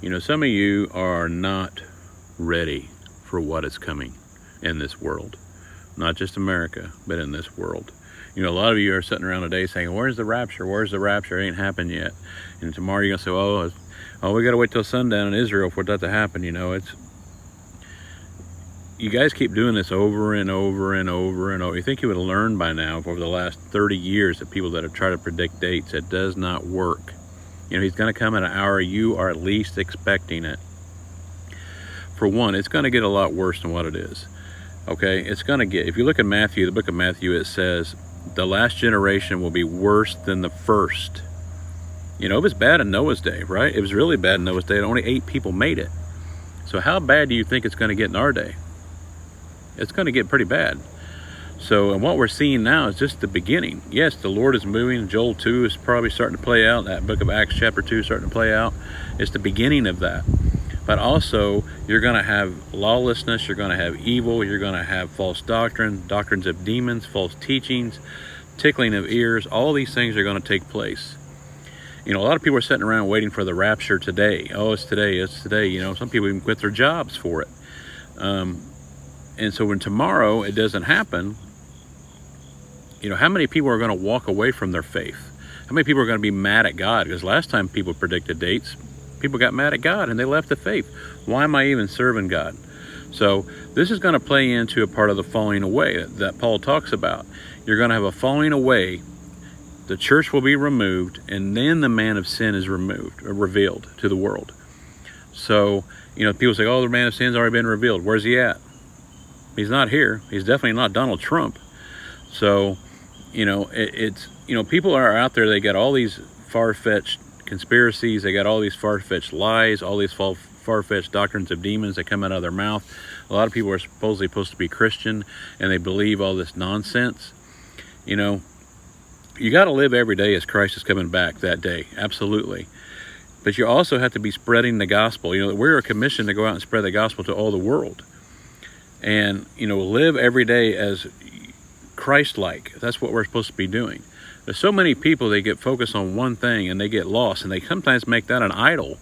You know, some of you are not ready for what is coming in this world. Not just America, but in this world. You know, a lot of you are sitting around today saying, where's the rapture? Where's the rapture? It ain't happened yet. And tomorrow you're going to say, oh, we got to wait till sundown in Israel for that to happen. You know, you guys keep doing this over and over and over and over. You think you would have learned by now over the last 30 years of people that have tried to predict dates. It does not work. You know, he's going to come at an hour you are at least expecting it. For one, it's going to get a lot worse than what it is. Okay, it's going to get, if you look at Matthew, the book of Matthew, it says the last generation will be worse than the first. You know, it was bad in Noah's day, right? It was really bad in Noah's day. Only 8 people made it. So how bad do you think it's going to get in our day? It's going to get pretty bad. So, and what we're seeing now is just the beginning. Yes, the Lord is moving. Joel 2 is probably starting to play out. That book of Acts chapter 2 is starting to play out. It's the beginning of that. But also, you're going to have lawlessness, you're going to have evil, you're going to have false doctrine, doctrines of demons, false teachings, tickling of ears. All these things are going to take place. You know, a lot of people are sitting around waiting for the rapture today. Oh, it's today, it's today. You know, some people even quit their jobs for it. And so when tomorrow it doesn't happen, you know, how many people are going to walk away from their faith? How many people are going to be mad at God? Because last time people predicted dates, people got mad at God and they left the faith. Why am I even serving God? So this is going to play into a part of the falling away that Paul talks about. You're going to have a falling away. The church will be removed, and then the man of sin is removed or revealed to the world. So, you know, people say, oh, the man of sin's already been revealed. Where's he at? He's not here. He's definitely not Donald Trump. So, you know, it's, you know, people are out there, they got all these far-fetched conspiracies, they got all these far-fetched lies, all these far-fetched doctrines of demons that come out of their mouth. A lot of people are supposedly supposed to be Christian, and they believe all this nonsense. You know, you got to live every day as Christ is coming back that day, absolutely. But you also have to be spreading the gospel. You know, we're commissioned to go out and spread the gospel to all the world. And, you know, live every day as Christ-like. That's what we're supposed to be doing. There's so many people, they get focused on one thing and they get lost, and they sometimes make that an idol,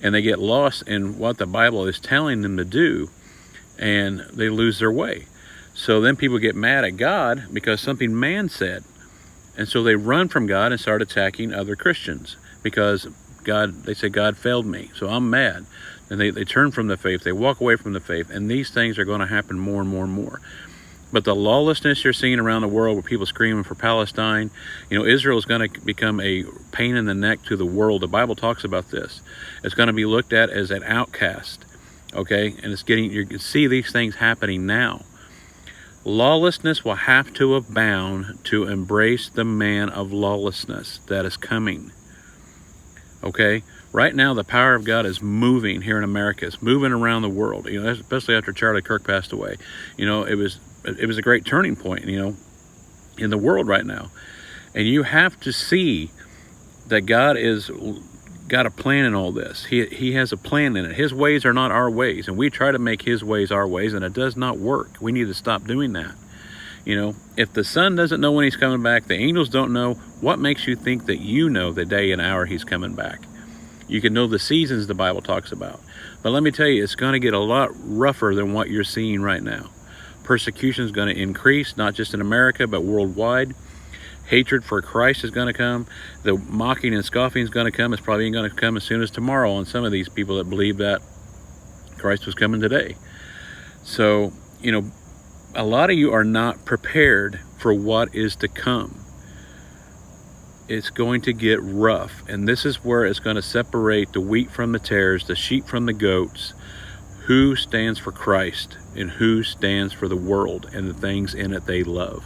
and they get lost in what the Bible is telling them to do, and they lose their way. So then people get mad at God because something man said, and so they run from God and start attacking other Christians because they say God failed me, so I'm mad. And they turn from the faith, they walk away from the faith, and these things are going to happen more and more and more. But the lawlessness you're seeing around the world with people screaming for Palestine, you know, Israel is going to become a pain in the neck to the world. The Bible talks about this. It's going to be looked at as an outcast, okay? And it's you can see these things happening now. Lawlessness will have to abound to embrace the man of lawlessness that is coming, okay? Right now, the power of God is moving here in America. It's moving around the world, you know, especially after Charlie Kirk passed away. You know, it was a great turning point, you know, in the world right now. And you have to see that God is got a plan in all this. He has a plan in it. His ways are not our ways, and we try to make his ways our ways, and it does not work. We need to stop doing that. You know, if the son doesn't know when he's coming back, the angels don't know, what makes you think that you know the day and hour he's coming back? You can know the seasons the Bible talks about. But let me tell you, it's going to get a lot rougher than what you're seeing right now. Persecution is going to increase, not just in America, but worldwide. Hatred for Christ is going to come. The mocking and scoffing is going to come. It's probably going to come as soon as tomorrow on some of these people that believe that Christ was coming today. So, you know, a lot of you are not prepared for what is to come. It's going to get rough, and this is where it's going to separate the wheat from the tares, the sheep from the goats, who stands for Christ and who stands for the world and the things in it they love.